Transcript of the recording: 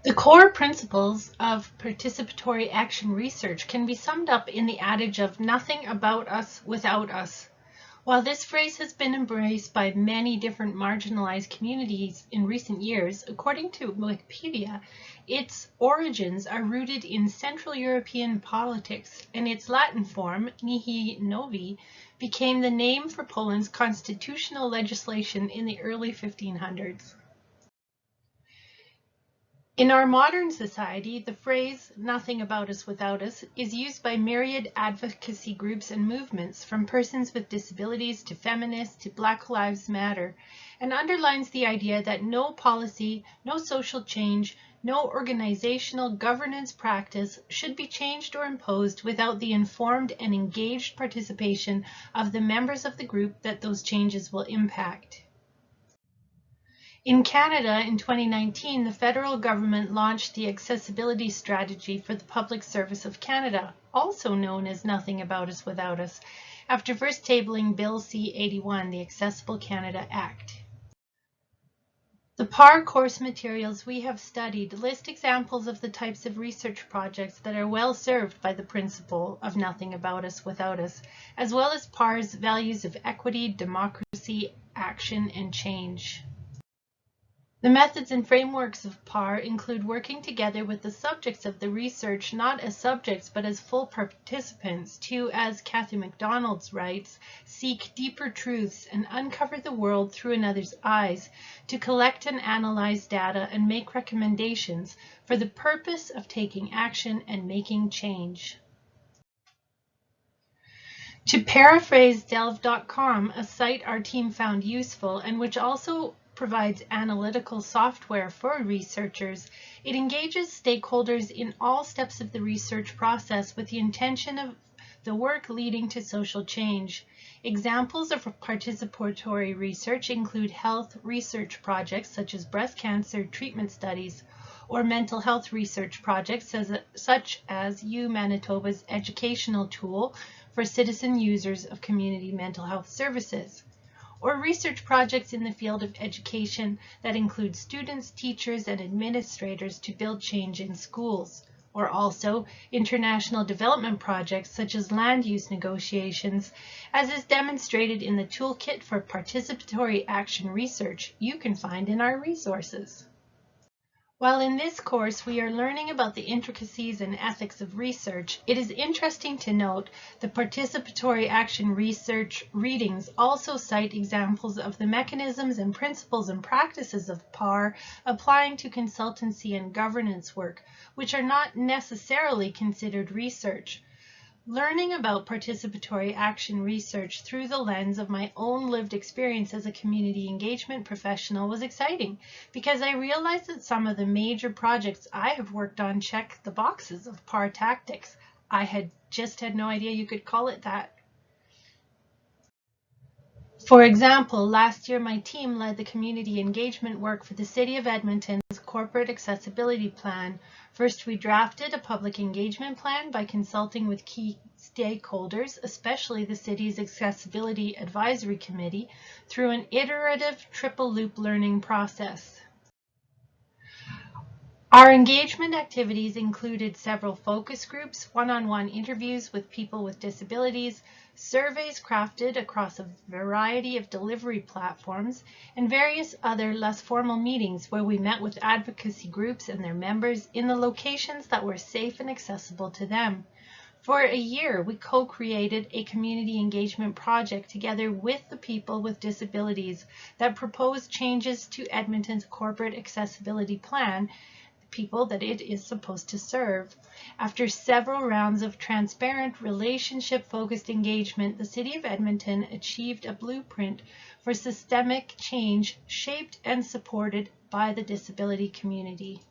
The core principles of participatory action research can be summed up in the adage of nothing about us without us. While this phrase has been embraced by many different marginalized communities in recent years, according to Wikipedia, its origins are rooted in Central European politics, and its Latin form, Nihil Novi, became the name for Poland's constitutional legislation in the early 1500s. In our modern society, the phrase, nothing about us without us, is used by myriad advocacy groups and movements, from persons with disabilities to feminists to Black Lives Matter, and underlines the idea that no policy, no social change, no organizational governance practice should be changed or imposed without the informed and engaged participation of the members of the group that those changes will impact. In Canada, in 2019, the federal government launched the Accessibility Strategy for the Public Service of Canada, also known as Nothing About Us Without Us, after first tabling Bill C-81, the Accessible Canada Act. The PAR course materials we have studied list examples of the types of research projects that are well served by the principle of nothing about us without us, as well as PAR's values of equity, democracy, action, and change. The methods and frameworks of PAR include working together with the subjects of the research not as subjects but as full participants to, as Cathy MacDonald writes, seek deeper truths and uncover the world through another's eyes, to collect and analyze data and make recommendations for the purpose of taking action and making change. To paraphrase delve.com, a site our team found useful and which also provides analytical software for researchers, it engages stakeholders in all steps of the research process with the intention of the work leading to social change. Examples of participatory research include health research projects such as breast cancer treatment studies, or mental health research projects such as U Manitoba's educational tool for citizen users of community mental health services, or research projects in the field of education that include students, teachers, and administrators to build change in schools, or also international development projects such as land use negotiations, as is demonstrated in the Toolkit for Participatory Action Research you can find in our resources. While in this course we are learning about the intricacies and ethics of research, it is interesting to note the participatory action research readings also cite examples of the mechanisms and principles and practices of PAR applying to consultancy and governance work, which are not necessarily considered research. Learning about participatory action research through the lens of my own lived experience as a community engagement professional was exciting because I realized that some of the major projects I have worked on check the boxes of PAR tactics. I had no idea you could call it that. For example, last year my team led the community engagement work for the City of Edmonton's Corporate Accessibility Plan. First, we drafted a public engagement plan by consulting with key stakeholders, especially the city's Accessibility Advisory Committee, through an iterative triple loop learning process. Our engagement activities included several focus groups, one-on-one interviews with people with disabilities, surveys crafted across a variety of delivery platforms, and various other less formal meetings where we met with advocacy groups and their members in the locations that were safe and accessible to them. For a year, we co-created a community engagement project together with the people with disabilities that proposed changes to Edmonton's corporate accessibility plan, people that it is supposed to serve. After several rounds of transparent, relationship-focused engagement, the City of Edmonton achieved a blueprint for systemic change shaped and supported by the disability community.